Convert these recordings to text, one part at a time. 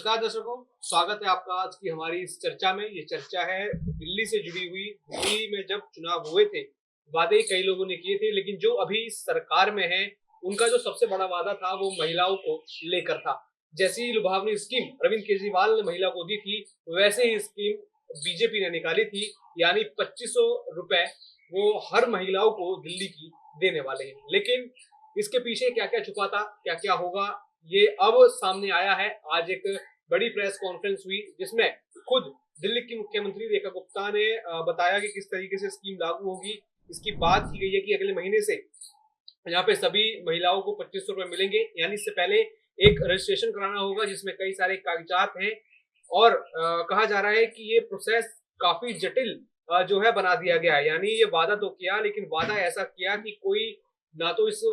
नमस्कार दर्शकों, स्वागत है आपका आज की हमारी इस चर्चा में। ये चर्चा है दिल्ली से जुड़ी हुई। दिल्ली में जब चुनाव हुए थे, वादे कई लोगों ने किए थे, लेकिन जो अभी सरकार में है उनका जो सबसे बड़ा वादा था वो महिलाओं को लेकर था। जैसी ही लुभावनी स्कीम अरविंद केजरीवाल ने महिला को दी थी, वैसे ही स्कीम बीजेपी ने निकाली थी, यानी 2500 रुपए वो हर महिलाओं को दिल्ली की देने वाले हैं। लेकिन इसके पीछे क्या क्या छुपा था, क्या क्या होगा, ये अब सामने आया है। आज एक बड़ी प्रेस कॉन्फ्रेंस हुई जिसमें खुद दिल्ली की मुख्यमंत्री रेखा गुप्ता ने बताया कि किस तरीके से स्कीम लागू होगी। इसकी बात की गई है कि अगले महीने से यहाँ पे सभी महिलाओं को 2500 रुपए मिलेंगे, यानी इससे पहले एक रजिस्ट्रेशन कराना होगा जिसमें कई सारे कागजात हैं। और कहा जा रहा है कि ये प्रोसेस काफी जटिल जो है बना दिया गया है। यानी ये वादा तो किया, लेकिन वादा ऐसा किया कि कोई ना तो इस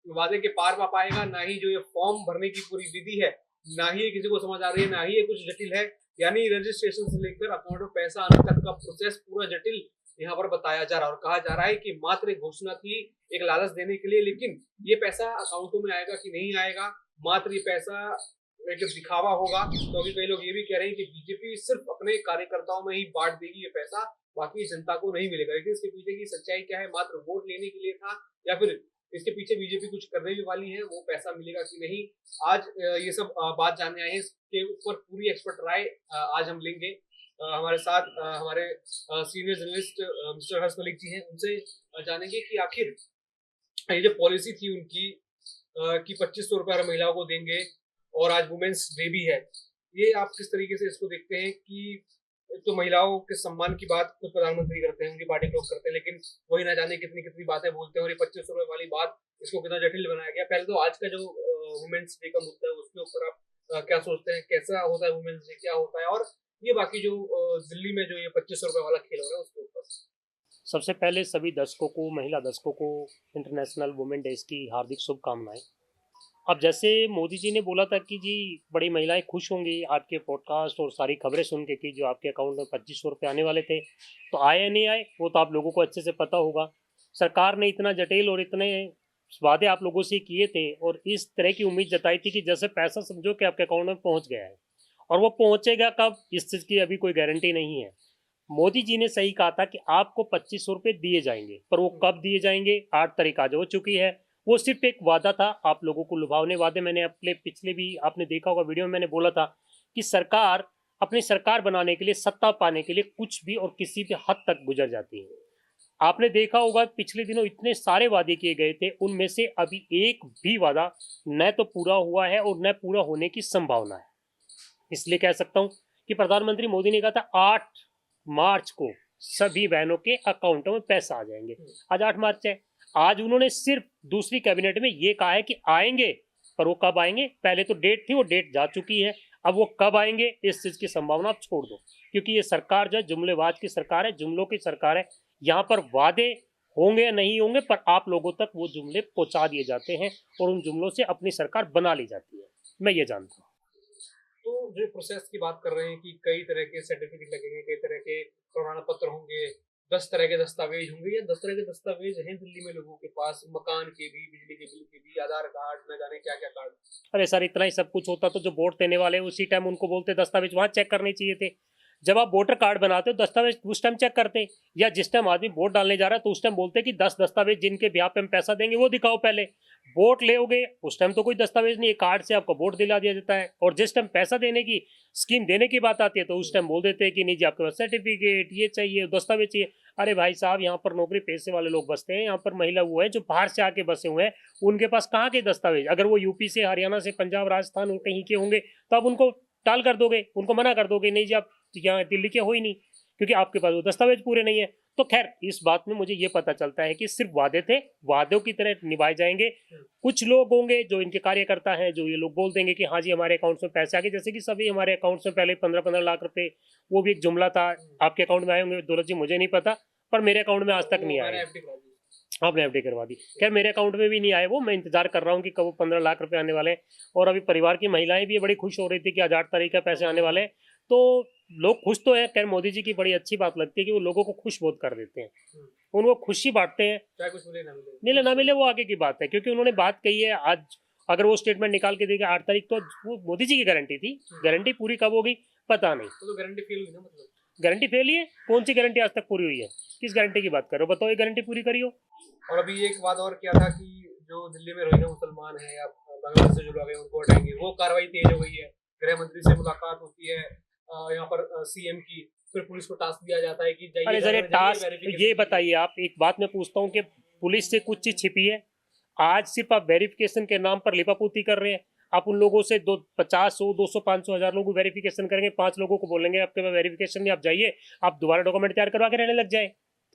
वादे के पार पा पाएगा, ना ही जो ये फॉर्म भरने की पूरी विधि है, ना ही ये किसी को समझ आ रही है, ना ही ये कुछ जटिल है। यानी रजिस्ट्रेशन से लेकर अकाउंट में पैसा आने तक का प्रोसेस पूरा जटिल यहाँ पर बताया जा रहा है। और कहा जा रहा है कि मात्र एक घोषणा थी एक लालच देने के लिए, लेकिन ये पैसा अकाउंटों में आएगा कि नहीं आएगा, मात्र ये पैसा एक दिखावा होगा। तो अभी कई लोग ये भी कह रहे हैं कि बीजेपी सिर्फ अपने कार्यकर्ताओं में ही बांट देगी ये पैसा, बाकी जनता को नहीं मिलेगा। लेकिन इसके पीछे की सच्चाई क्या है, मात्र वोट लेने के लिए था या फिर इसके पीछे बीजेपी कुछ करने भी वाली है, वो पैसा मिलेगा कि नहीं, आज ये सब बात जानने आए हैं। इसके ऊपर पूरी एक्सपर्ट राय आज हम लेंगे। हमारे साथ हमारे सीनियर जर्नलिस्ट मिस्टर हर्ष मलिक जी हैं, उनसे जानेंगे कि आखिर ये जो पॉलिसी थी उनकी कि 2500 रुपए हर महिलाओं को देंगे और आज वुमेन्स डे भी है, ये आप किस तरीके से इसको देखते हैं कि तो महिलाओं के सम्मान की बात खुद प्रधानमंत्री करते हैं, उनकी पार्टी के लोग करते हैं, लेकिन वही ना जाने कितनी कितनी बातें बोलते हैं। और ये 2500 रुपए वाली बात, इसको कितना जटिल बनाया गया। पहले तो आज का जो वुमेन्स डे का मुद्दा है उसके ऊपर आप क्या सोचते हैं, कैसा होता है वुमेन्स डे, क्या होता है, और ये बाकी जो दिल्ली में जो ये 2500 रुपए वाला खेल हो रहा है उसके ऊपर। सबसे पहले सभी दर्शकों को, महिला दर्शकों को इंटरनेशनल वुमेन डेज की हार्दिक शुभकामनाएं। अब जैसे मोदी जी ने बोला था कि जी बड़ी महिलाएं खुश होंगी आपके पॉडकास्ट और सारी खबरें सुन के कि जो आपके अकाउंट में 2500 रुपये आने वाले थे, तो आए या नहीं आए वो तो आप लोगों को अच्छे से पता होगा। सरकार ने इतना जटिल और इतने वादे आप लोगों से किए थे और इस तरह की उम्मीद जताई थी कि जैसे पैसा समझो कि आपके अकाउंट में पहुंच गया है, और वो पहुंचेगा कब इस चीज़ की अभी कोई गारंटी नहीं है। मोदी जी ने सही कहा था कि आपको 2500 रुपये दिए जाएंगे, पर वो कब दिए जाएंगे 8 तारीख आज हो चुकी है। वो सिर्फ एक वादा था, आप लोगों को लुभावने वादे। मैंने अपने पिछले भी आपने देखा होगा वीडियो में मैंने बोला था कि सरकार अपनी सरकार बनाने के लिए, सत्ता पाने के लिए कुछ भी और किसी भी हद तक गुजर जाती है। आपने देखा होगा पिछले दिनों इतने सारे वादे किए गए थे, उनमें से अभी एक भी वादा न तो पूरा हुआ है और न पूरा होने की संभावना है। इसलिए कह सकता हूँ कि प्रधानमंत्री मोदी ने कहा था 8 मार्च को सभी बहनों के अकाउंटों में पैसा आ जाएंगे। आज 8 मार्च है। आज उन्होंने सिर्फ दूसरी कैबिनेट में ये कहा है कि आएंगे, पर वो कब आएंगे, पहले तो डेट थी वो डेट जा चुकी है, अब वो कब आएंगे इस चीज की संभावना आप छोड़ दो, क्योंकि ये सरकार जो है जुमलेबाज की सरकार है, जुमलों की सरकार है। यहाँ पर वादे होंगे या नहीं होंगे, पर आप लोगों तक वो जुमले पहुंचा दिए जाते हैं और उन जुमलों से अपनी सरकार बना ली जाती है। मैं ये जानता हूँ। तो जो प्रोसेस की बात कर रहे हैं कि कई तरह के सर्टिफिकेट लगेंगे, कई तरह के प्रमाण पत्र होंगे, 10 तरह के दस्तावेज होंगे, या 10 तरह के दस्तावेज हैं दिल्ली में लोगों के पास, मकान के भी, बिजली के बिल के भी, आधार कार्ड, न जाने क्या क्या कार्ड। अरे सर, इतना ही सब कुछ होता तो जो वोट देने वाले उसी टाइम उनको बोलते दस्तावेज वहां चेक करने चाहिए थे। जब आप वोटर कार्ड बनाते हो दस्तावेज उस टाइम चेक करते, या जिस टाइम आदमी वोट डालने जा रहा है तो उस टाइम बोलते कि 10 दस्तावेज जिनके ब्याह पे हम पैसा देंगे वो दिखाओ पहले। वोट लेोगे उस टाइम तो कोई दस्तावेज नहीं है, कार्ड से आपका वोट दिला दिया जाता है। और जिस टाइम पैसा देने की स्कीम देने की बात आती है तो उस टाइम बोल देते हैं कि नहीं जी आपके पास सर्टिफिकेट ये चाहिए, दस्तावेज चाहिए। अरे भाई साहब, यहाँ पर नौकरी पेशे वाले लोग बसते हैं, यहाँ पर महिला वो है जो बाहर से आके बसे हुए हैं, उनके पास कहाँ के दस्तावेज। अगर वो यूपी से, हरियाणा से, पंजाब, राजस्थान कहीं के होंगे तो आप उनको टाल कर दोगे, उनको मना कर दोगे, नहीं जी आप यहाँ दिल्ली के हो ही नहीं, क्योंकि आपके पास वो दस्तावेज पूरे नहीं है। तो खैर इस बात में मुझे ये पता चलता है कि सिर्फ वादे थे, वादों की तरह निभाए जाएंगे। कुछ लोग होंगे जो इनके कार्यकर्ता हैं, जो ये लोग बोल देंगे कि हाँ जी हमारे अकाउंट्स में पैसे आ गए, जैसे कि सभी हमारे अकाउंट्स में पहले 15-15 लाख रुपए, वो भी एक जुमला था। आपके अकाउंट में आए होंगे दौलत जी, मुझे नहीं पता, पर मेरे अकाउंट में आज तक नहीं आए। आपने एफडी करवा दी, खैर मेरे अकाउंट में भी नहीं आए वो। मैं इंतजार कर रहा हूँ कि कब 15 लाख रुपए आने वाले हैं। और अभी परिवार की महिलाएं भी बड़ी खुश हो रही थी कि आज 8 तारीख का पैसे आने वाले हैं, तो लोग खुश तो है। खैर मोदी जी की बड़ी अच्छी बात लगती है कि वो लोगों को खुश बहुत कर देते हैं, उनको खुशी बांटते हैं। चाहे कुछ मिले ना मिले, मिले ना मिले वो आगे की बात है, क्योंकि उन्होंने बात कही है। आज अगर वो स्टेटमेंट निकाल के देगा 8 तारीख, तो वो मोदी जी की गारंटी थी, गारंटी पूरी कब होगी पता नहीं। तो गारंटी फेल हुई ना, मतलब गारंटी फेल ही है? कौन सी गारंटी आज तक पूरी हुई है? किस गारंटी की बात कर रहे हो, बताओ, ये गारंटी पूरी करी हो? और अभी एक बात और क्या था कि जो दिल्ली में रोहिंग्या मुसलमान है या बांग्लादेश से जो लोग हैं उनको हटाएंगे, वो कार्रवाई तेज हो गई है। गृह मंत्री से मुलाकात होती है यहाँ पर सीएम की, फिर पुलिस को टास्क दिया जाता है कि अरे जाइए सर, ये घर में जाइए, टास्क, वेरिफिकेशन ये कीजिए। बताइए आप, एक बात मैं पूछता हूँ कि पुलिस से कुछ चीज छिपी है? आज सिर्फ आप वेरिफिकेशन के नाम पर लिपापोती कर रहे हैं। आप उन लोगों से 50, 100, 200, 500, 1000 लोगों को वेरिफिकेशन करेंगे, 5 लोगों को बोलेंगे आपके पास वेरिफिकेशन नहीं, आप जाइए, आप दोबारा डॉक्यूमेंट तैयार करवा के रहने लग जाए।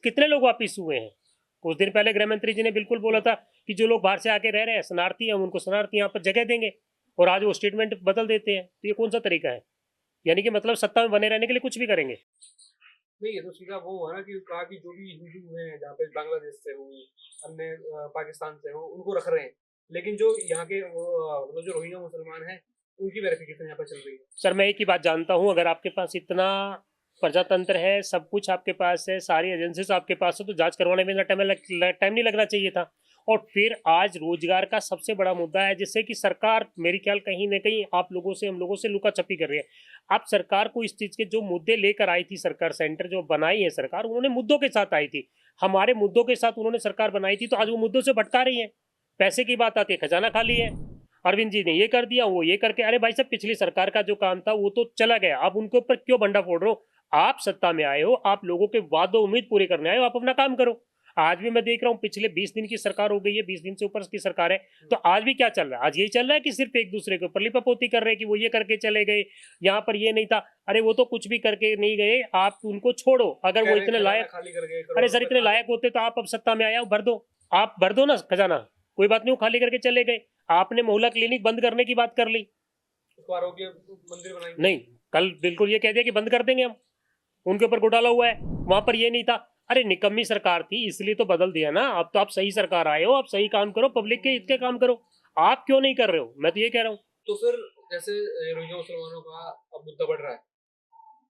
कितने लोग वापिस हुए हैं? कुछ दिन पहले गृह मंत्री जी ने बिल्कुल बोला था कि जो लोग बाहर से आके रह रहे हैं शरणार्थी, हम उनको शरणार्थी यहाँ पर जगह देंगे, और आज वो स्टेटमेंट बदल देते हैं। तो ये कौन सा तरीका है? यानी कि मतलब सत्ता में बने रहने के लिए कुछ भी करेंगे। नहीं, ये तो सीधा वो हुआ ना कि कहा कि जो भी हिंदू हैं जहाँ पे बांग्लादेश से हो, अन्य पाकिस्तान से हो, उनको रख रहे हैं, लेकिन जो यहाँ के मतलब जो रोहिंग्या मुसलमान हैं उनकी वेरिफिकेशन यहाँ पे चल रही है। सर मैं एक ही बात जानता हूँ, अगर आपके पास इतना प्रजातंत्र है, सब कुछ आपके पास है, सारी एजेंसीज आपके पास है, तो जांच करवाने में टाइम नहीं लगना चाहिए था। और फिर आज रोजगार का सबसे बड़ा मुद्दा है, जिससे कि सरकार मेरी ख्याल कहीं ना कहीं आप लोगों से, हम लोगों से लुका छपी कर रही है। आप सरकार को इस चीज के जो मुद्दे लेकर आई थी सरकार, सेंटर जो बनाई है सरकार, उन्होंने मुद्दों के साथ आई थी, हमारे मुद्दों के साथ उन्होंने सरकार बनाई थी, तो आज वो मुद्दों से भटका रही है। पैसे की बात आती है, खजाना खाली है, अरविंद जी ने ये कर दिया, वो ये करके, अरे भाई साहब, पिछली सरकार का जो काम था वो तो चला गया, अब उनके ऊपर क्यों बंडा फोड़ रहे हो? आप सत्ता में आए हो, आप लोगों के वादों उम्मीद पूरी करने आए हो, आप अपना काम करो। आज भी मैं देख रहा हूँ, पिछले 20 दिन की सरकार हो गई है, 20 दिन से ऊपर की सरकार है, तो आज भी क्या चल रहा है? आज यही चल रहा है कि सिर्फ एक दूसरे के ऊपर लिपापोती कर रहे हैं कि वो ये करके चले गए, यहाँ पर ये नहीं था। अरे वो तो कुछ भी करके नहीं गए, आप उनको छोड़ो। अगर वो इतने लायक, खाली कर गए, अरे सर इतने लायक होते तो आप अब सत्ता में आया भर दो, आप भर दो ना खजाना, कोई बात नहीं, वो खाली करके चले गए। आपने मोहल्ला क्लिनिक बंद करने की बात कर ली, आरोग्य मंदिर बनाएंगे, नहीं, कल बिल्कुल ये कह दिया कि बंद कर देंगे हम, उनके ऊपर घोटाला हुआ है, वहां पर ये नहीं था। अरे निकम्मी सरकार थी इसलिए तो बदल दिया ना, अब तो आप सही सरकार आए हो, आप सही काम करो, पब्लिक के हित के काम करो, आप क्यों नहीं कर रहे हो? मैं तो ये कह रहा हूँ। तो फिर जैसे रोहिंग्या मुसलमानों का अब मुद्दा बढ़ रहा है,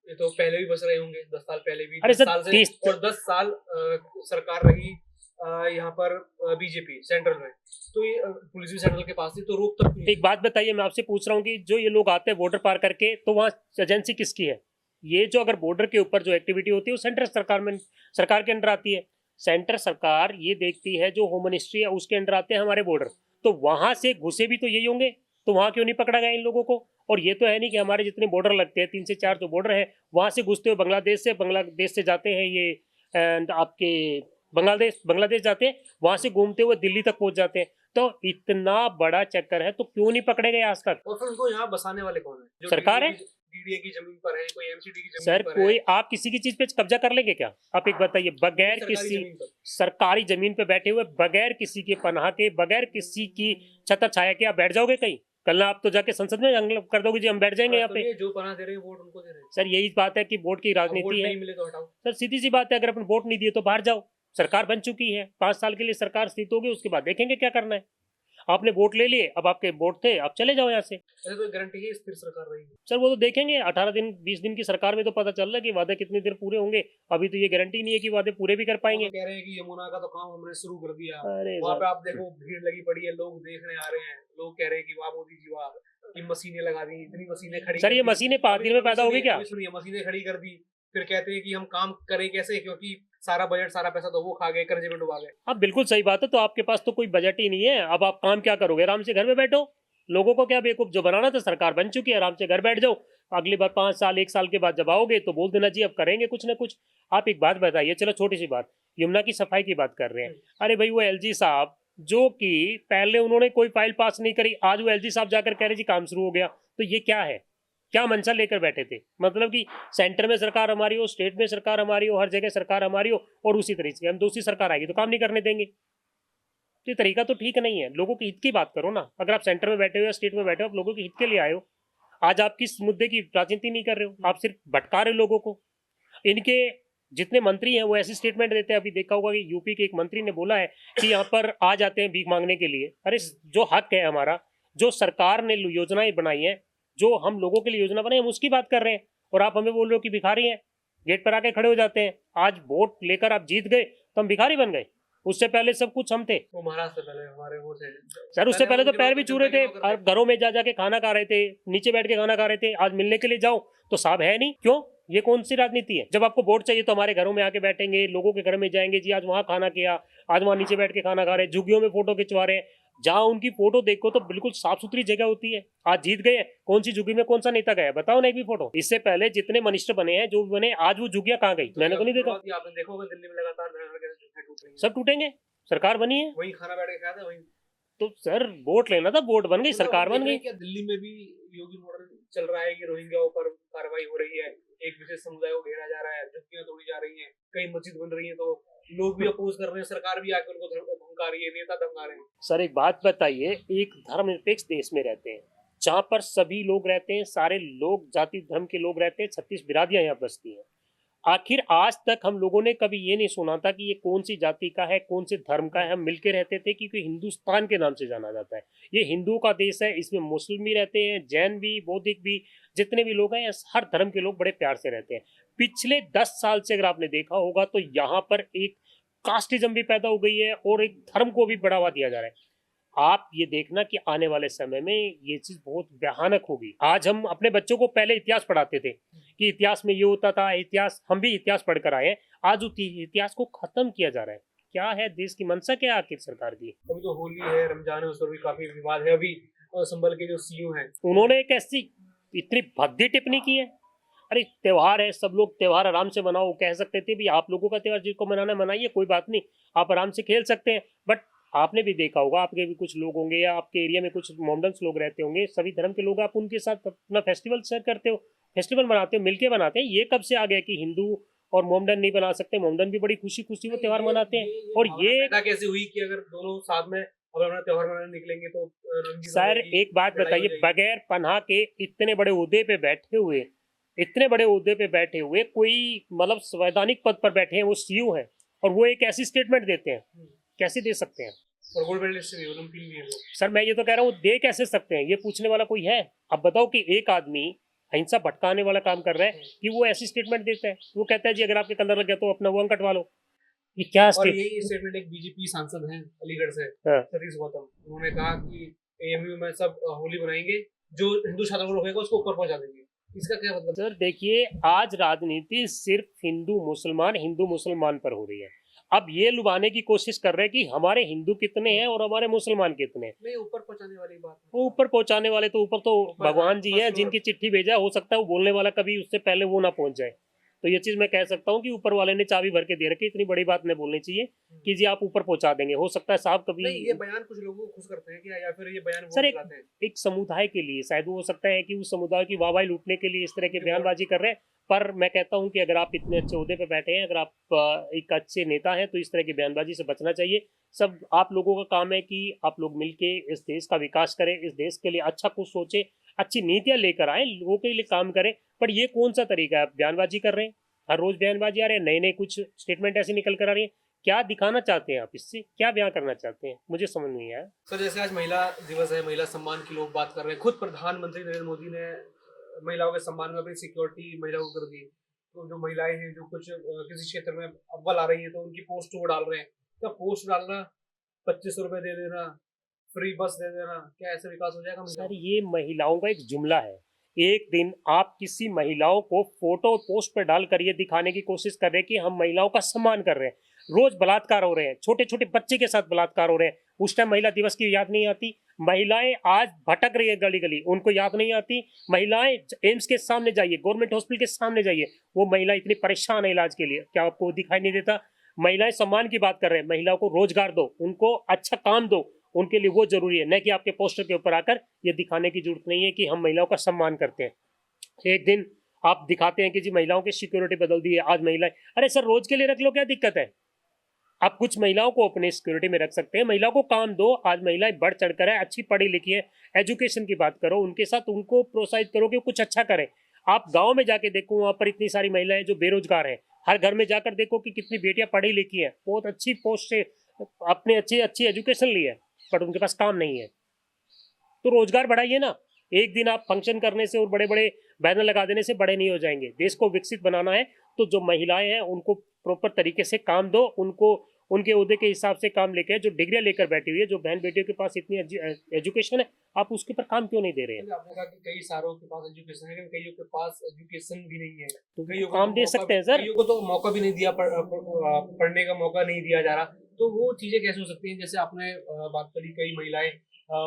ये तो पहले भी बस रहे होंगे, 10 साल पहले भी, अरे 10 सर साल से, 30 और 10 साल सरकार रही यहाँ पर बीजेपी सेंट्रल में, तो ये पुलिस भी सेंट्रल के पास थी, तो रोक तक एक बात बताइए, मैं आपसे पूछ रहा हूँ कि जो ये लोग आते हैं बॉर्डर पार करके, तो वहाँ एजेंसी किसकी है? ये जो अगर बॉर्डर के ऊपर जो एक्टिविटी होती है वो सेंट्रल सरकार में, सरकार के अंडर आती है। सेंट्रल सरकार ये देखती है, जो होम मिनिस्ट्री है उसके अंडर आते हैं हमारे बॉर्डर, तो वहां से घुसे भी तो यही होंगे, तो वहां क्यों नहीं पकड़ा गया इन लोगों को? और ये तो है नहीं कि हमारे जितने बॉर्डर लगते हैं, 3 से 4 जो बॉर्डर है, वहां से घुसते हुए बांग्लादेश से जाते हैं ये, एंड आपके बांग्लादेश जाते हैं, वहां से घूमते हुए दिल्ली तक पहुंच जाते हैं। तो इतना बड़ा चक्कर है, तो क्यों नहीं पकड़े गए आज तक? और फिर उनको यहाँ बसाने वाले कौन है? जो सरकार है। डीडीए की जमीन पर है, कोई एमसीडी की जमीन सर पर कोई, है, आप किसी की चीज पे कब्जा कर लेंगे क्या? आप एक बताइए, बगैर सरकारी किसी जमीन पर। सरकारी जमीन पे बैठे हुए, बगैर किसी के पनाह के, बगैर किसी की छत्र छाया के आप बैठ जाओगे कहीं? कल आप तो जाके संसद में जंग कर दोगे जी, हम बैठ जाएंगे यहाँ पे। जो पनाह दे रहे हैं वोट उनको दे रहे हैं। सर यही बात है कि वोट की अब वोट राजनीति है। नहीं मिले तो हटाओ। सर सीधी सी बात है, अगर अपन वोट नहीं दिए तो बाहर जाओ, सरकार बन चुकी है, 5 साल के लिए सरकार स्थित होगी, उसके बाद देखेंगे क्या करना है। आपने वोट ले लिए, अब आपके वोट थे, अब चले जाओ यहाँ से। ऐसे तो गारंटी है स्थिर सरकार रहेगी। सर वो तो देखेंगे, 18 दिन 20 दिन की सरकार में तो पता चल रहा है कि वादे कितनी देर पूरे होंगे। अभी तो ये गारंटी नहीं है कि वादे पूरे भी कर पाएंगे। कह रहे हैं कि यमुना का तो काम हमने शुरू कर दिया, अरे वहाँ पे आप देखो भीड़ लगी पड़ी है, लोग देखने आ रहे हैं, लोग कह रहे हैं कि वाह मोदी जी वाह, ये मशीनें लगा दी, इतनी मशीनें खड़ी। सर ये मशीनें 5 दिन में पैदा होगी क्या? सुनिए, मशीनें खड़ी कर दी, फिर कहते हैं कि हम काम करें कैसे, क्योंकि सारा बजट सारा पैसा तो वो खा गए, कर्जे में डुबा गए। अब बिल्कुल सही बात है, तो आपके पास तो कोई बजट ही नहीं है, अब आप काम क्या करोगे? आराम से घर में बैठो, लोगों को क्या बेवकूफ, जो बनाना था सरकार बन चुकी है, आराम से घर बैठ जाओ। अगली बार 5 साल 1 साल के बाद जब आओगे तो बोल देना जी अब करेंगे कुछ ना कुछ। आप एक बात बताइए, चलो छोटी सी बात, यमुना की सफाई की बात कर रहे हैं, अरे भाई वो एलजी साहब जो कि पहले उन्होंने कोई फाइल पास नहीं करी, आज वो एलजी साहब जाकर कह रहे जी काम शुरू हो गया, तो ये क्या है? क्या मंशा लेकर बैठे थे? मतलब कि सेंटर में सरकार हमारी हो, स्टेट में सरकार हमारी हो, हर जगह सरकार हमारी हो, और उसी तरीके से हम दूसरी सरकार आएगी तो काम नहीं करने देंगे। तो ये तरीका तो ठीक नहीं है। लोगों के हित की बात करो ना, अगर आप सेंटर में बैठे हो या स्टेट में बैठे हो, आप लोगों के हित के लिए आए हो। आज आप किस मुद्दे की राजनीति नहीं कर रहे हो, आप सिर्फ भटका रहे हो लोगों को। इनके जितने मंत्री हैं वो ऐसी स्टेटमेंट देते हैं, अभी देखा होगा कि यूपी के एक मंत्री ने बोला है कि यहाँ पर आ जाते हैं भीख मांगने के लिए। अरे जो हक है हमारा, जो सरकार ने योजनाएं बनाई हैं, जो हम लोगों के लिए योजना बनाई, हम उसकी बात कर रहे हैं, और आप हमें बोल रहे हो कि भिखारी हैं, गेट पर आके खड़े हो जाते हैं। आज वोट लेकर आप जीत गए तो हम भिखारी बन गए? उससे पहले सब कुछ हम थे वो महाराष्ट्र से पहले हमारे वो थे सर। उससे पहले तो उनके पैर बाद भी तो छू रहे जनता थे की नौकर और घरों में जा जाके खाना खा रहे थे, नीचे बैठ के खाना खा रहे थे। आज मिलने के लिए जाओ तो साहब है नहीं, क्यों? ये कौन सी राजनीति है? जब आपको वोट चाहिए तो हमारे घरों में आके बैठेंगे, लोगों के घर में जाएंगे, जी आज वहां खाना किया, आज वहां नीचे बैठ के खाना खा रहे हैं, झुग्गियों में फोटो खिंचवा रहे हैं। जहां उनकी फोटो देखो तो बिल्कुल साफ सुथरी जगह होती है। आज जीत गए, कौन सी झुग्गी में कौन सा नेता गया बताओ ना एक भी फोटो। इससे पहले जितने मिनिस्टर बने हैं, जो भी बने, आज वो झुग्गियां कहाँ गई? मैंने तो नहीं देखा। आपने देखा होगा दिल्ली में लगातार धरना कैसे झुग्गियां टूट रही हैं। सब टूटेंगे, सरकार बनी है वहीं खाना बैठ के खाया था वहीं। तो सर वोट लेना था, वोट बन गई, मतलब सरकार हम देख बन रहे गई। हैं क्या दिल्ली में भी योगी मॉडल चल रहा है कि रोहिंग्याओं पर कार्रवाई हो रही है, एक विशेष समुदाय को घेरा जा रहा है, झुग्गियां तोड़ी जा रही हैं, कई मस्जिद बन रही है, तो लोग भी अपोज कर रहे हैं, सरकार भी आके उनको धमका रही है, नेता धमका रहे हैं। सर एक बात बताइए, एक धर्मनिरपेक्ष देश में रहते हैं जहाँ पर सभी लोग रहते हैं, सारे लोग जाति धर्म के लोग रहते हैं, 36 बिरादियां यहाँ बसती हैं। आखिर आज तक हम लोगों ने कभी ये नहीं सुना था कि ये कौन सी जाति का है, कौन से धर्म का है। हम मिलके रहते थे क्योंकि हिंदुस्तान के नाम से जाना जाता है। ये हिंदुओं का देश है, इसमें मुस्लिम भी रहते हैं, जैन भी, बौद्धिक भी, जितने भी लोग हैं, हर धर्म के लोग बड़े प्यार से रहते हैं। पिछले 10 साल से अगर आपने देखा होगा तो यहाँ पर एक कास्टिज्म भी पैदा हो गई है और एक धर्म को भी बढ़ावा दिया जा रहा है। आप ये देखना कि आने वाले समय में ये चीज बहुत भयानक होगी। आज हम अपने बच्चों को पहले इतिहास पढ़ाते थे कि इतिहास में ये होता था, इतिहास, हम भी इतिहास पढ़कर आए हैं। आज उस इतिहास को खत्म किया जा रहा है। क्या है देश की मंशा, क्या है आखिर सरकार की? अभी तो होली है, रमजान है, उस पर भी काफी विवाद है अभी। और संभल के जो सीयू हैं, उन्होंने एक ऐसी इतनी भद्दी टिप्पणी की है। अरे त्योहार है, सब लोग त्योहार आराम से मनाओ। कह सकते थे भी आप लोगों का त्योहार जिसको मनाना है मनाइए, कोई बात नहीं, आप आराम से खेल सकते हैं। बट आपने भी देखा होगा, आपके भी कुछ लोग होंगे या आपके एरिया में कुछ मोमडन्स लोग रहते होंगे, सभी धर्म के लोग, आप उनके साथ अपना फेस्टिवल शेयर करते हो, फेस्टिवल मनाते हो, मिलके बनाते हैं। ये कब से आ गया कि हिंदू और मोमडन नहीं बना सकते? मोमडन भी बड़ी खुशी खुशी वो त्योहार मनाते हैं। और ये भावना कैसे हुई कि अगर दोनों साथ में अगर अपना त्योहार मनाने निकलेंगे तो रंजिश हो सर जाएगी, एक बात लड़ाई हो बताइए, जाएगी। बगैर पनाह के इतने बड़े ओहदे पे बैठे हुए, इतने बड़े ओहदे पे बैठे हुए, कोई मतलब संवैधानिक पद पर बैठे हैं, वो सीयू हैं, और वो एक ऐसी स्टेटमेंट देते हैं, कैसे दे सकते हैं? और गोल्ड मेडलिस्ट भी ओलंपिक भी है वो। सर मैं ये तो कह रहा हूँ, दे कैसे सकते हैं? ये पूछने वाला कोई है? अब बताओ कि एक आदमी हिंसा भटकाने वाला काम कर रहा है कि वो ऐसी स्टेटमेंट देता है, वो कहता है जी अगर आपके कलर लग गया तो अपना वो कटवा लो। ये क्या और यही स्टेटमेंट एक बीजेपी सांसद हैं अलीगढ़ से, हाँ। सतीश गौतम, उन्होंने कहा कि एएमयू में सब होली मनाएंगे, जो हिंदू छात्रों को रोकेगा उसको ऊपर पहुंचा देंगे। इसका क्या मतलब? सर देखिए, आज राजनीति सिर्फ हिंदू मुसलमान पर हो रही है। अब ये लुभाने की कोशिश कर रहे हैं कि हमारे हिंदू कितने हैं और हमारे मुसलमान कितने हैं। नहीं, ऊपर पहुंचाने वाली बात है। वो ऊपर पहुंचाने वाले तो ऊपर तो ऊपर भगवान जी हैं, फर्स्ट जिनकी चिट्ठी भेजा, हो सकता है वो बोलने वाला कभी उससे पहले वो ना पहुंच जाए। तो ये चीज मैं कह सकता हूँ कि ऊपर वाले ने चाबी भर के दे रखी। इतनी बड़ी बात नहीं बोलनी चाहिए कि जी आप ऊपर पहुंचा देंगे। हो सकता है साहब कभी नहीं, ये बयान कुछ लोगों को खुश करते हैं क्या, या फिर ये बयान सर वोट दिलाते हैं? एक समुदाय के लिए शायद वो हो सकता है कि उस समुदाय की वाहवाही लूटने के लिए इस तरह के बयानबाजी कर रहे हैं। पर मैं कहता हूं कि अगर आप इतने अच्छे ओहदे पे बैठे हैं, अगर आप एक अच्छे नेता हैं, तो इस तरह की बयानबाजी से बचना चाहिए। सब आप लोगों का काम है कि आप लोग मिलके इस देश का विकास करें, इस देश के लिए अच्छा कुछ सोचें, अच्छी नीतियां लेकर आए, लोगों के लिए काम करें। पर ये कौन सा तरीका है? आप बयानबाजी कर रहे हैं, हर रोज बयानबाजी आ रहे हैं, नए नए कुछ स्टेटमेंट ऐसे निकल कर आ रही है। क्या दिखाना चाहते हैं आप? इससे क्या बयान करना चाहते हैं? मुझे समझ नहीं आया। सर जैसे आज महिला दिवस है, महिला सम्मान की लोग बात कर रहे हैं, खुद प्रधानमंत्री नरेंद्र मोदी ने महिलाओं के सम्मान में अपनी सिक्योरिटी महिलाओं को कर दी। तो जो महिलाएं हैं जो कुछ किसी क्षेत्र में अव्वल आ रही हैं तो उनकी पोस्ट वो डाल रहे हैं। तो पोस्ट डालना, 2500 रुपए दे देना, फ्री बस दे देना, क्या ऐसे विकास हो जाएगा महिलाओं सर का? ये महिलाओं का एक जुमला है। एक दिन आप किसी महिलाओं को फोटो पोस्ट पर डालकर ये दिखाने की कोशिश कर रहे हैं कि हम महिलाओं का सम्मान कर रहे हैं। रोज बलात्कार हो रहे हैं, छोटे छोटे बच्चे के साथ बलात्कार हो रहे हैं, उस टाइम महिला दिवस की याद नहीं आती? महिलाएं आज भटक रही है गली गली, उनको याद नहीं आती? महिलाएं एम्स के सामने जाइए, गवर्नमेंट हॉस्पिटल के सामने जाइए, वो महिला इतनी परेशान है इलाज के लिए, क्या आपको दिखाई नहीं देता? महिलाएं सम्मान की बात कर रहे हैं, महिलाओं को रोजगार दो, उनको अच्छा काम दो, उनके लिए वो जरूरी है, न कि आपके पोस्टर के ऊपर आकर ये दिखाने की जरूरत नहीं है कि हम महिलाओं का सम्मान करते हैं। एक दिन आप दिखाते हैं कि जी महिलाओं की सिक्योरिटी बदल दी है, आज महिलाएं, अरे सर रोज के लिए रख लो, क्या दिक्कत है? आप कुछ महिलाओं को अपने सिक्योरिटी में रख सकते हैं, महिलाओं को काम दो। आज महिलाएं बढ़ चढ़कर है, अच्छी पढ़ी लिखी है, एजुकेशन की बात करो उनके साथ, उनको प्रोत्साहित करो कि कुछ अच्छा करें। आप गांव में जाके देखो, वहां पर इतनी सारी महिलाएं जो बेरोजगार हैं, हर घर में जाकर देखो कि कितनी बेटियां पढ़ी लिखी हैं, बहुत अच्छी पोस्ट से अपने अच्छी एजुकेशन ली है, पर उनके पास काम नहीं है। तो रोजगार बढ़ाइए ना। एक दिन आप फंक्शन करने से और बड़े बड़े बैनर लगा देने से बड़े नहीं हो जाएंगे। देश को विकसित बनाना है तो जो महिलाएं हैं उनको प्रॉपर तरीके से काम दो, उनको उनके ओहदे के हिसाब से काम लेके, जो डिग्रियां लेकर बैठी हुई है, जो बहन बेटियों के पास इतनी एजुकेशन है, आप उसके ऊपर काम क्यों नहीं दे रहे हैं? आपने कहा कि कई सारों के पास एजुकेशन है, लेकिन कईयों के पास एजुकेशन भी नहीं है, तो कईयों को काम तो दे मौका सकते हैं सर। कईयों को तो मौका भी नहीं दिया, पढ़ने का मौका नहीं दिया जा रहा। तो वो चीजें कैसे हो सकती हैं? जैसे आपने बात करी, कई महिलाएं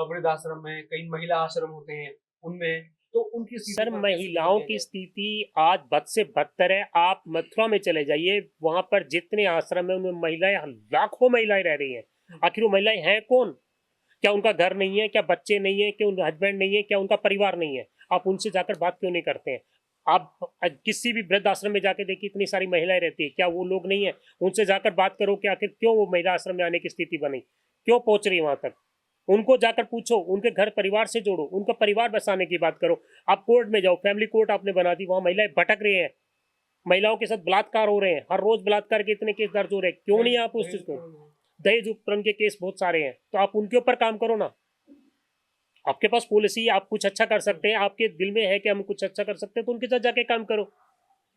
वृद्धाश्रम में, कई महिला आश्रम होते हैं उनमें, तो उनकी स्थिति सर पर कैसे ध्यान महिलाओं दिया की जाए? स्थिति आज बद से बदतर है। आप मथुरा में चले जाइए, वहां पर जितने आश्रम है उनमें महिलाएं, लाखों महिलाएं रह रही हैं। आखिर वो महिलाएं हैं कौन? क्या उनका घर नहीं है? क्या बच्चे नहीं है? क्या उनका हस्बैंड नहीं है? क्या उनका परिवार नहीं है? आप उनसे जाकर बात क्यों नहीं करते हैं? आप किसी भी वृद्ध आश्रम में जाके देखिए, इतनी सारी महिलाएं रहती है, क्या वो लोग नहीं है? उनसे जाकर बात करो कि आखिर क्यों वो महिला आश्रम में आने की स्थिति बनी, क्यों पहुंच रही है वहां तक। उनको जाकर पूछो, उनके घर परिवार से जोड़ो, उनका परिवार बसाने की बात करो। आप कोर्ट में जाओ, फैमिली कोर्ट आपने बना दी, वहां महिलाएं भटक रही हैं, महिलाओं के साथ बलात्कार हो रहे हैं, हर रोज बलात्कार के इतने केस दर्ज हो रहे हैं, क्यों नहीं आप उस चीज को? दहेज उपकरण के केस बहुत सारे हैं, तो आप उनके ऊपर काम करो ना। आपके पास पॉलिसी, आप कुछ अच्छा कर सकते हैं, आपके दिल में है कि हम कुछ अच्छा कर सकते हैं, तो उनके साथ जाके काम करो।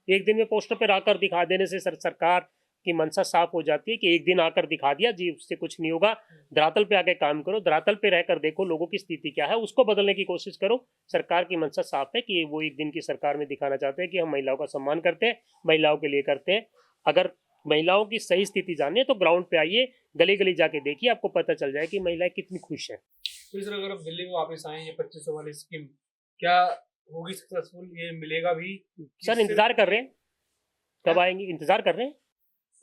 एक दिन में पोस्टर पे आकर दिखा देने से सरकार की मंशा साफ हो जाती है कि एक दिन आकर दिखा दिया जी, उससे कुछ नहीं होगा। धरातल पे आके काम करो, धरातल पे रहकर देखो लोगों की स्थिति क्या है, उसको बदलने की कोशिश करो। सरकार की मंशा साफ है कि वो एक दिन की सरकार में दिखाना चाहते हैं कि हम महिलाओं का सम्मान करते हैं, महिलाओं के लिए करते हैं। अगर महिलाओं की सही स्थिति जाननी है तो ग्राउंड पे आइए, गली गली जाके देखिए, आपको पता चल जाए कि महिलाएं कितनी खुश हैं। तो सर, अगर अब दिल्ली में वापस आए, ये 2500 वाली स्कीम क्या होगी सक्सेसफुल? ये मिलेगा भी? सर इंतजार कर रहे हैं, कब आएंगे, इंतजार कर रहे हैं।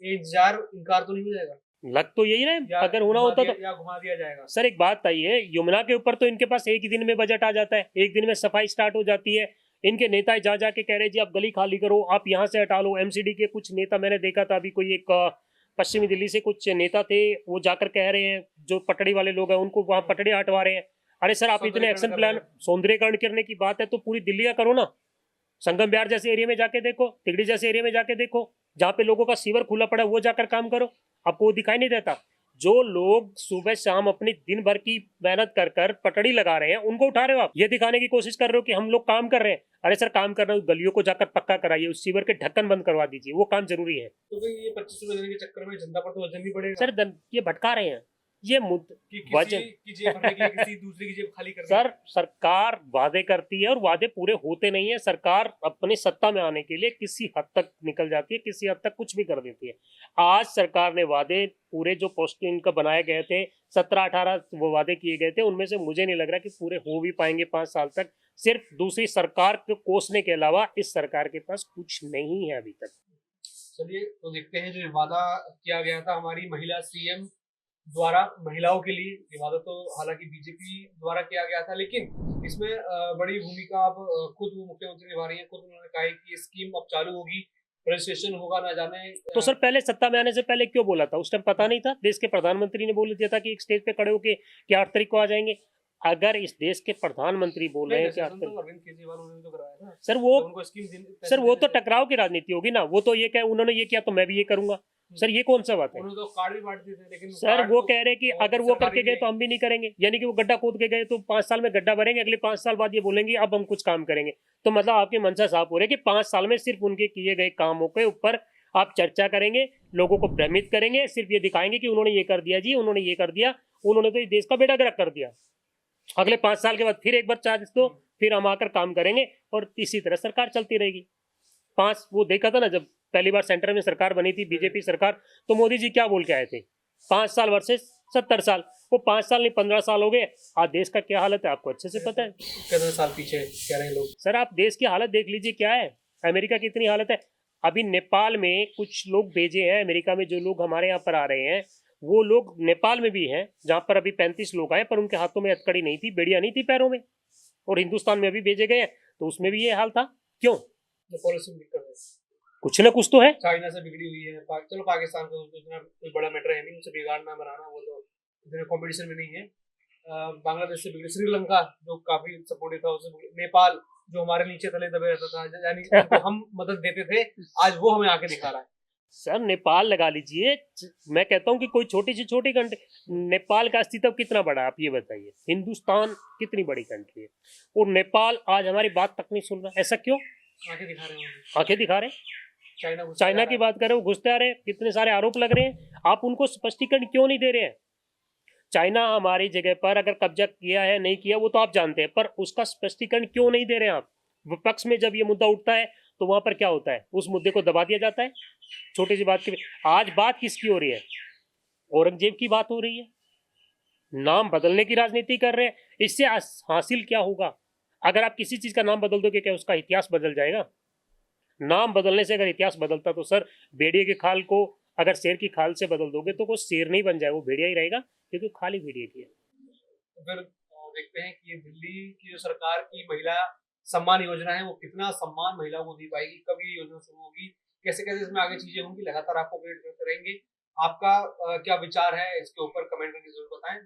इंतजार, इनकार तो नहीं हो जाएगा? लग तो यही रहा है, या अगर होना होता तो। या घुमा दिया जाएगा? सर एक बात आई है, यमुना के ऊपर तो इनके पास एक ही दिन में बजट आ जाता है, एक दिन में सफाई स्टार्ट हो जाती है। इनके नेता जा जाके कह रहे जी आप गली खाली करो, आप यहाँ से हटा लो। एमसीडी के कुछ नेता मैंने देखा था, अभी कोई एक पश्चिमी दिल्ली से कुछ नेता थे, वो जाकर कह रहे हैं जो पटड़ी वाले लोग हैं उनको वहां पटड़ी हटवा रहे हैं। अरे सर आप इतने एक्शन प्लान, सौंदर्यकरण करने की बात है तो पूरी दिल्ली का करो ना। संगम बिहार जैसे एरिया में जाके देखो, तिगड़ी जैसे एरिया में जाके देखो, जहाँ पे लोगों का सीवर खुला पड़ा है वो जाकर काम करो, आपको वो दिखाई नहीं देता? जो लोग सुबह शाम अपनी दिन भर की मेहनत कर कर पटड़ी लगा रहे हैं उनको उठा रहे हो आप, ये दिखाने की कोशिश कर रहे हो कि हम लोग काम कर रहे हैं। अरे सर काम कर रहे हो, गलियों को जाकर पक्का कराइए, उस सीवर के ढक्कन बंद करवा दीजिए, वो काम जरूरी है। तो भाई ये 2500 देने के चक्कर में जनता पर तो वजन नहीं पड़ेगा? सर ये भटका रहे हैं, ये किसी की जेब भरने के लिए किसी दूसरे की जेब खाली करनी? सर सरकार वादे करती है और वादे पूरे होते नहीं है। सरकार अपनी सत्ता में आने के लिए किसी हद तक निकल जाती है, किसी हद तक कुछ भी कर देती है। आज सरकार ने वादे पूरे जो पोस्ट इनका बनाए गए थे, 17-18 वो वादे किए गए थे, उनमें से मुझे नहीं लग रहा कि पूरे हो भी पाएंगे 5 साल तक। सिर्फ दूसरी सरकार को कोसने के अलावा इस सरकार के पास कुछ नहीं है अभी तक। चलिए, तो देखते हैं, जो वादा किया गया था हमारी महिला सीएम द्वारा महिलाओं के लिए, ये वादा तो हालांकि बीजेपी द्वारा किया गया था, लेकिन इसमें बड़ी भूमिका अब खुद वो मुख्यमंत्री निभा रही है। खुद उन्होंने कहा है कि ये स्कीम अब चालू होगी, रजिस्ट्रेशन होगा, ना जाने तो सर पहले सत्ता में आने से पहले क्यों बोला था? उस टाइम पता नहीं था? देश के प्रधानमंत्री ने बोल दिया था कि एक स्टेज पे खड़े होके कि 8 तारीख को आ जाएंगे। अगर इस देश के प्रधानमंत्री बोल रहे हैं कि 8 तो तारीख, अरविंद केजरीवाल उन्होंने तो कराया था सर वो, उनको स्कीम सर वो तो टकराव की राजनीति होगी ना। वो तो ये कह, उन्होंने ये किया तो मैं भी ये करूंगा। सर ये कौन सा बात है? उन्होंने तो कार्ड भी बांट दिए थे, लेकिन सर वो कह रहे हैं कि अगर वो करके गए तो हम भी नहीं करेंगे, यानी कि वो गड्ढा खोद के गए तो 5 साल में गड्ढा भरेंगे, अगले 5 साल बाद ये बोलेंगे अब हम कुछ काम करेंगे। तो मतलब आपकी मंशा साफ हो रही है कि 5 साल में सिर्फ उनके किए गए कामों के ऊपर आप चर्चा करेंगे, लोगों को भ्रमित करेंगे, सिर्फ ये दिखाएंगे कि उन्होंने ये कर दिया जी, उन्होंने ये कर दिया, उन्होंने तो इस देश का बेड़ा गर्क कर दिया। अगले 5 साल के बाद फिर एक बार चार्ज दो, फिर हम आकर काम करेंगे और इसी तरह सरकार चलती रहेगी। वो देखा था ना जब पहली बार सेंटर में सरकार बनी थी बीजेपी सरकार, तो मोदी जी क्या बोल के आए थे? 5 साल वर्सेस 70 साल। वो 5 साल नहीं 15 साल हो गए। आज देश का क्या हालत है आपको अच्छे से पता है। कितने साल पीछे कह रहे हैं लोग। सर आप देश की हालत देख लीजिए क्या है, अमेरिका की इतनी हालत है। अभी नेपाल में कुछ लोग भेजे हैं, अमेरिका में जो लोग हमारे यहाँ पर आ रहे हैं वो लोग नेपाल में भी हैं, जहाँ पर अभी 35 लोग आए, पर उनके हाथों में हथकड़ी नहीं थी, बेड़ियां नहीं थी पैरों में, और हिंदुस्तान में भी भेजे गए हैं, तो उसमें भी ये हाल था। क्यों? पॉलिसी में दिक्कत है, कुछ ना कुछ तो है। चाइना से बिगड़ी हुई है। चलो पाकिस्तान को तो इतना कोई बड़ा मैटर है नहीं, उनसे बिगाड़ना बनाना वो तो इतने कंपटीशन में नहीं है। बांग्लादेश से बिगड़ी, श्रीलंका जो काफी सपोर्टिव था उससे, नेपाल जो हमारे नीचे तले दबे रहता था, यानी कि हम मदद देते थे, आज वो हमें आके दिखा रहा है। सर नेपाल लगा लीजिए, मैं कहता हूँ कि कोई छोटी से छोटी कंट्री, नेपाल का अस्तित्व कितना बड़ा है आप ये बताइए। हिंदुस्तान कितनी बड़ी कंट्री है और नेपाल आज हमारी बात तक नहीं सुन रहा, ऐसा क्यों? आके दिखा रहे हैं, आंखें दिखा रहे हैं। चाइना की बात कर रहे हो, घुसते आ रहे हैं, कितने सारे आरोप लग रहे हैं, आप उनको स्पष्टीकरण क्यों नहीं दे रहे हैं? चाइना हमारी जगह पर अगर कब्जा किया है नहीं किया वो तो आप जानते हैं, पर उसका स्पष्टीकरण क्यों नहीं दे रहे हैं आप? विपक्ष में जब ये मुद्दा उठता है तो वहां पर क्या होता है, उस मुद्दे को दबा दिया जाता है छोटी सी बात की। आज बात किसकी हो रही है? औरंगजेब की बात हो रही है, नाम बदलने की राजनीति कर रहे हैं। इससे हासिल क्या होगा? अगर आप किसी चीज का नाम बदल दोगे क्या उसका इतिहास बदल जाएगा? नाम बदलने से अगर इतिहास बदलता तो सर भेड़िए की खाल को अगर शेर की खाल से बदल दोगे तो वो शेर नहीं बन जाए, वो भेड़िया ही रहेगा, क्योंकि खाल ही भेड़िए की है। तो फिर देखते हैं कि ये दिल्ली की जो सरकार की महिला सम्मान योजना है वो कितना सम्मान महिलाओं को दे पाएगी, कब ये योजना शुरू होगी, कैसे कैसे इसमें आगे चीजें होंगी, लगातार आपको अपडेट करते रहेंगे। आपका क्या विचार है इसके ऊपर कमेंट करके जरूर बताएं।